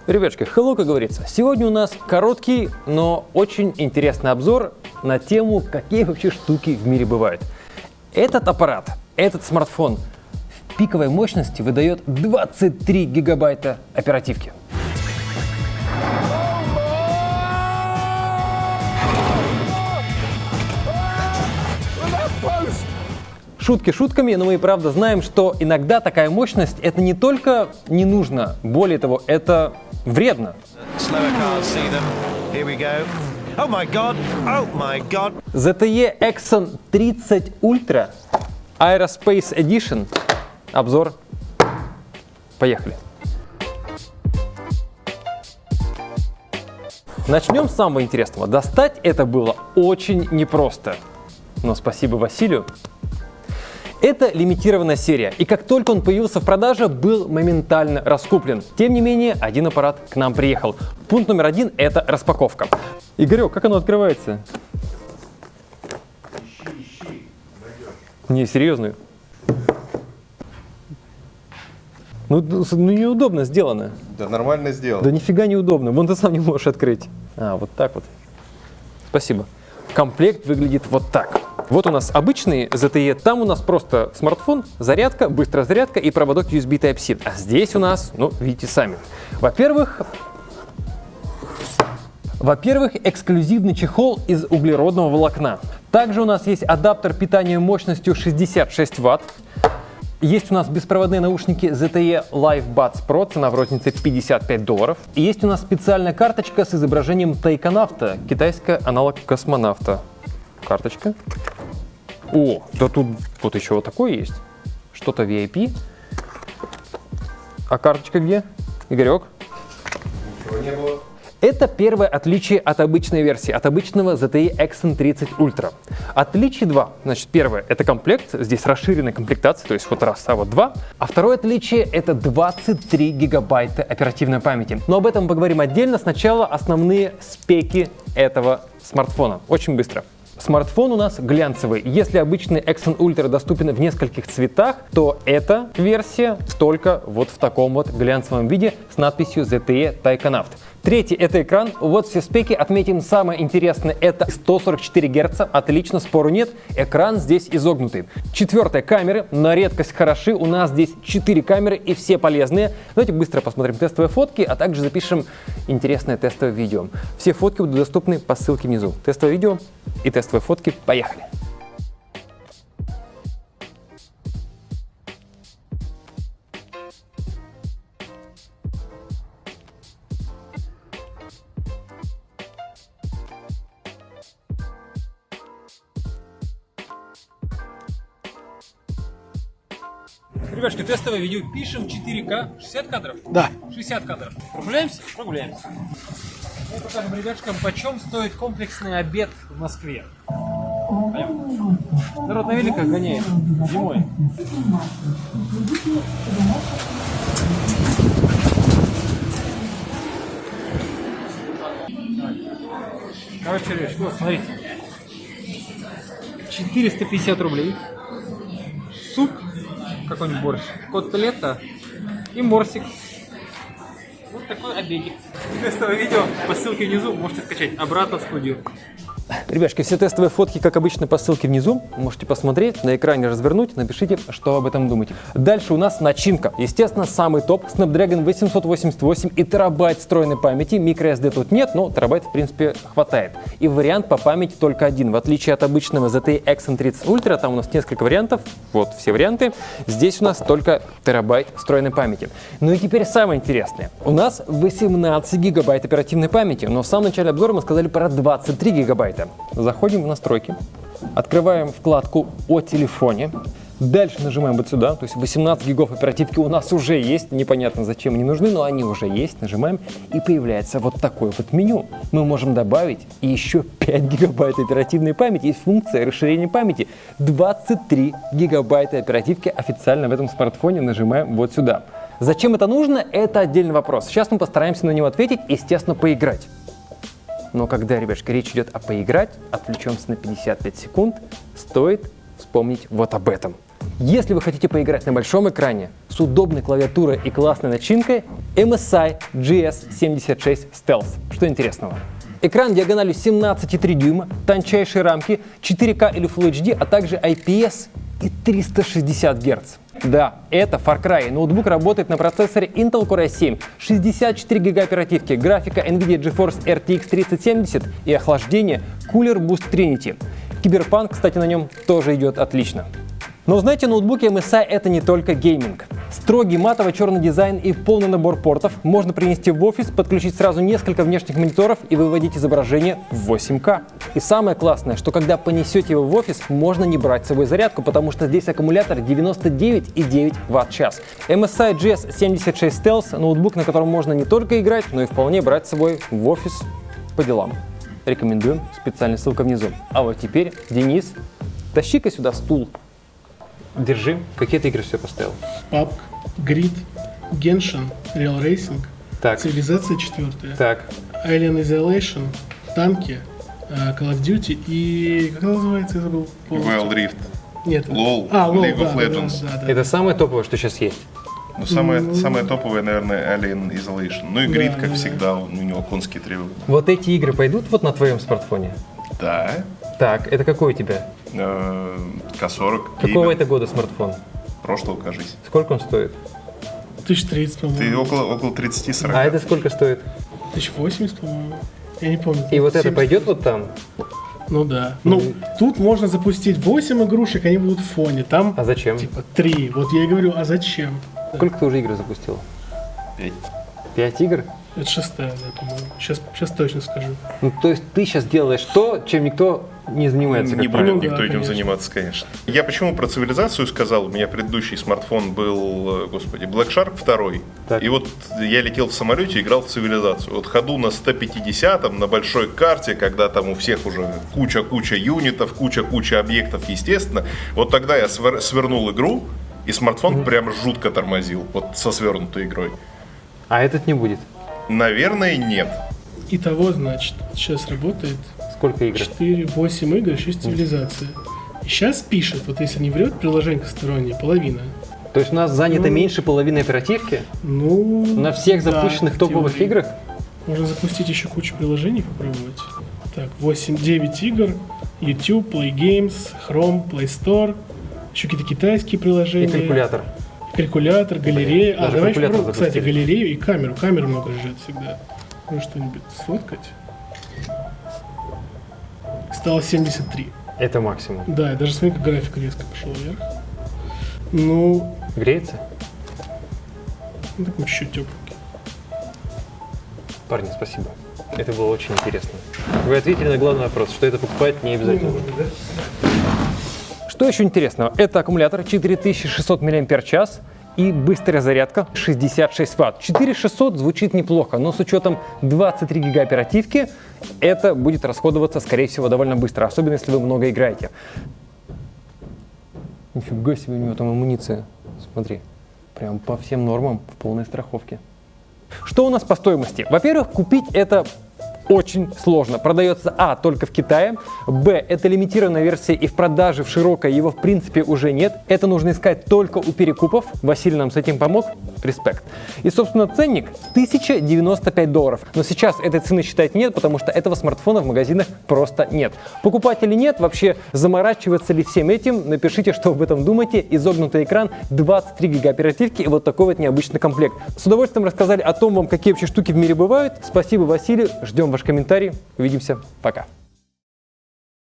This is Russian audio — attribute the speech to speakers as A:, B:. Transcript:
A: Ребятушки, hello, как говорится. Сегодня у нас короткий, но очень интересный обзор на тему, какие вообще штуки в мире бывают. Этот аппарат, этот смартфон в пиковой мощности выдает 23 гигабайта оперативки. Шутки шутками, но мы и правда знаем, что иногда такая мощность это не только не нужно, более того, это вредно. ZTE Exxon 30 Ultra Aerospace Edition. Обзор. Поехали. Начнем с самого интересного. Достать это было очень непросто. Но спасибо Василию. Это лимитированная серия, и как только он появился в продаже, был моментально раскуплен. Тем не менее, один аппарат к нам приехал. Пункт номер один – это распаковка. Игорек, как оно открывается?
B: Ищи.
A: Не, серьезно. Ну, неудобно сделано.
B: Да нормально сделано.
A: Да нифига неудобно. Вон ты сам не можешь открыть. А, вот так вот. Спасибо. Комплект выглядит вот так. Вот у нас обычный ZTE, там у нас просто смартфон, зарядка, быстрая зарядка и проводок USB Type-C. А здесь у нас, ну, видите сами. Во-первых, эксклюзивный чехол из углеродного волокна. Также у нас есть адаптер питания мощностью 66 Вт. Есть у нас беспроводные наушники ZTE Live Buds Pro, цена в рознице $55. И есть у нас специальная карточка с изображением тайконавта, китайская аналог космонавта. Карточка. О, да тут вот еще вот такое есть. Что-то VIP. А карточка где? Игорек?
B: Ничего не было.
A: Это первое отличие от обычной версии, от обычного ZTE Exxon 30 Ultra. Отличие два. Значит, первое – это комплект, здесь расширенная комплектация, то есть вот раз, а вот два. А второе отличие – это 23 гигабайта оперативной памяти. Но об этом мы поговорим отдельно. Сначала основные спеки этого смартфона. Очень быстро. Смартфон у нас глянцевый. Если обычный Exxon Ultra доступен в нескольких цветах, то эта версия только вот в таком вот глянцевом виде с надписью ZTE Taikonauт. Третий – это экран. Вот все спеки. Отметим самое интересное – это 144 Гц. Отлично, спору нет. Экран здесь изогнутый. Четвертое – камеры. На редкость хороши. У нас здесь 4 камеры и все полезные. Давайте быстро посмотрим тестовые фотки, а также запишем интересное тестовое видео. Все фотки будут доступны по ссылке внизу. Тестовое видео и тестовые фотки. Поехали! Ребятушки, тестовое видео пишем 4К, 60 кадров?
C: Да.
A: 60 кадров. Прогуляемся? Прогуляемся. Мы покажем ребятушкам, почем стоит комплексный обед в Москве. Пойдем. Народ на великах гоняет зимой. Короче, ребятушки, вот смотрите. 450 рублей. Суп. Какой-нибудь борщ, котлета и морсик. Вот такой обедик. Тестовое видео по ссылке внизу можете скачать обратно в студию. Ребятушки, все тестовые фотки, как обычно, по ссылке внизу. Можете посмотреть, на экране развернуть, напишите, что об этом думаете. Дальше у нас начинка. Естественно, самый топ. Snapdragon 888 и терабайт встроенной памяти. microSD тут нет, но терабайт, в принципе, хватает. И вариант по памяти только один. В отличие от обычного ZTE Exxon 30 Ultra, там у нас несколько вариантов. Вот все варианты. Здесь у нас только терабайт встроенной памяти. Ну и теперь самое интересное. У нас 18 гигабайт оперативной памяти, но в самом начале обзора мы сказали про 23 гигабайта. Заходим в настройки, открываем вкладку о телефоне, дальше нажимаем вот сюда, то есть 18 гигов оперативки у нас уже есть, непонятно зачем они нужны, но они уже есть, нажимаем и появляется вот такое вот меню. Мы можем добавить еще 5 гигабайт оперативной памяти, есть функция расширения памяти, 23 гигабайта оперативки официально в этом смартфоне, нажимаем вот сюда. Зачем это нужно, это отдельный вопрос, сейчас мы постараемся на него ответить, естественно, поиграть. Но когда, ребятушки, речь идет о поиграть, отвлечемся на 55 секунд, стоит вспомнить вот об этом. Если вы хотите поиграть на большом экране с удобной клавиатурой и классной начинкой,
C: MSI GS76 Stealth. Что интересного? Экран диагональю 17,3 дюйма, тончайшие рамки, 4К или Full HD, а также IPS и 360 Гц. Да, это Far Cry. Ноутбук работает на процессоре Intel Core i7, 64 ГБ оперативки, графика NVIDIA GeForce RTX 3070 и охлаждение Cooler Boost Trinity. Киберпанк, кстати, на нем тоже идет отлично. Но знаете, ноутбуки MSI это не только гейминг. Строгий матово-черный дизайн и полный набор портов можно принести в офис, подключить сразу несколько внешних мониторов и выводить изображение в 8К. И самое классное, что когда понесете его в офис, можно не брать с собой зарядку, потому что здесь аккумулятор 99,9 Вт-час. MSI GS76 Stealth – ноутбук, на котором можно не только играть, но и вполне брать с собой в офис по делам. Рекомендуем, специальная ссылка внизу. А вот теперь, Денис, тащи-ка сюда стул. Держи. Какие ты игры все поставил?
D: PUBG, Grid, Genshin, Real Racing,
C: Так.
D: Цивилизация 4,
C: Так.
D: Alien Isolation, танки, Call of Duty и... Как она называется? Я забыл.
B: Wild Rift.
D: Нет.
B: LOL,
D: LOL,
B: League of
D: да,
B: Legends.
D: да.
C: Это самое топовое, что сейчас есть.
B: Ну, самое топовое, наверное, Alien Isolation. Ну и Grid,
D: Да,
B: как
D: да.
B: всегда, у него конские требования.
C: Вот эти игры пойдут вот на твоем смартфоне?
B: Да.
C: Так, это какой у тебя?
B: К40.
C: Какого это года смартфон?
B: Прошлого, кажись.
C: Сколько он стоит?
D: 1030,
B: Ты
D: по-моему.
B: около 30-40.
C: А это сколько стоит?
D: 1080, по-моему. Я не помню.
C: И вот это
D: 70.
C: пойдет вот там?
D: Ну да. Ну, тут можно запустить 8 игрушек, они будут в фоне. Там
C: А зачем?
D: типа 3. Вот я и говорю, а зачем?
C: Сколько ты уже игр запустил?
B: 5.
C: 5 игр?
D: Это 6, да, по-моему. Сейчас точно скажу.
C: Ну, то есть ты сейчас делаешь то, чем никто не занимается, как
B: Не
C: правило.
B: будет никто
D: Да,
B: этим
D: конечно.
B: заниматься, конечно. Я почему про цивилизацию сказал? У меня предыдущий смартфон был, господи, Black Shark 2.
C: Так.
B: И вот я летел в самолете, играл в цивилизацию. Вот ходу на 150-м, на большой карте, когда там у всех уже куча юнитов, куча объектов, естественно. Вот тогда я свернул игру, и смартфон прям жутко тормозил, вот со свернутой игрой.
C: А этот не будет.
B: Наверное, нет.
D: Итого, значит, сейчас работает
C: Сколько игр?
D: 4, 8 игр, 6 цивилизаций. И сейчас пишет, вот если не врет, приложение стороннее, половина.
C: То есть у нас занято меньше половины оперативки
D: Ну,
C: на всех
D: да,
C: запущенных
D: в
C: топовых
D: теории.
C: играх?
D: Можно запустить еще кучу приложений, попробовать. Так, 9 игр, YouTube, Play Games, Chrome, Play Store, еще какие-то китайские приложения.
C: И калькулятор.
D: Калькулятор, галерея.
C: Даже
D: Давай еще
C: калькулятор
D: попробуем, кстати,
C: запустили.
D: галерею и камеру. Камеру много лежит всегда. Ну что-нибудь сфоткать. Стало 73.
C: Это максимум.
D: Да, и даже смотри, как график резко пошел вверх. Ну,
C: Греется?
D: такой чуть-чуть тепленький.
C: Парни, спасибо. Это было очень интересно. Вы ответили на главный вопрос, что это покупать не обязательно. Что еще интересного? Это аккумулятор 4600 мАч и быстрая зарядка 66 Вт. 4600 звучит неплохо, но с учетом 23 ГБ оперативки это будет расходоваться, скорее всего, довольно быстро, особенно если вы много играете. Нифига себе, у него там амуниция. Смотри, прям по всем нормам в полной страховке. Что у нас по стоимости? Во-первых, купить это очень сложно. Продается только в Китае. Это лимитированная версия и в продаже в широкой его в принципе уже нет. Это нужно искать только у перекупов. Василий нам с этим помог. Респект. И, собственно, ценник $1095. Но сейчас этой цены считать нет, потому что этого смартфона в магазинах просто нет. Покупать или нет, вообще заморачиваться ли всем этим, напишите, что вы об этом думаете. Изогнутый экран, 23 ГБ оперативки и вот такой вот необычный комплект. С удовольствием рассказали о том, какие вообще штуки в мире бывают. Спасибо, Василий. Ждем ваш комментарий. Увидимся. Пока.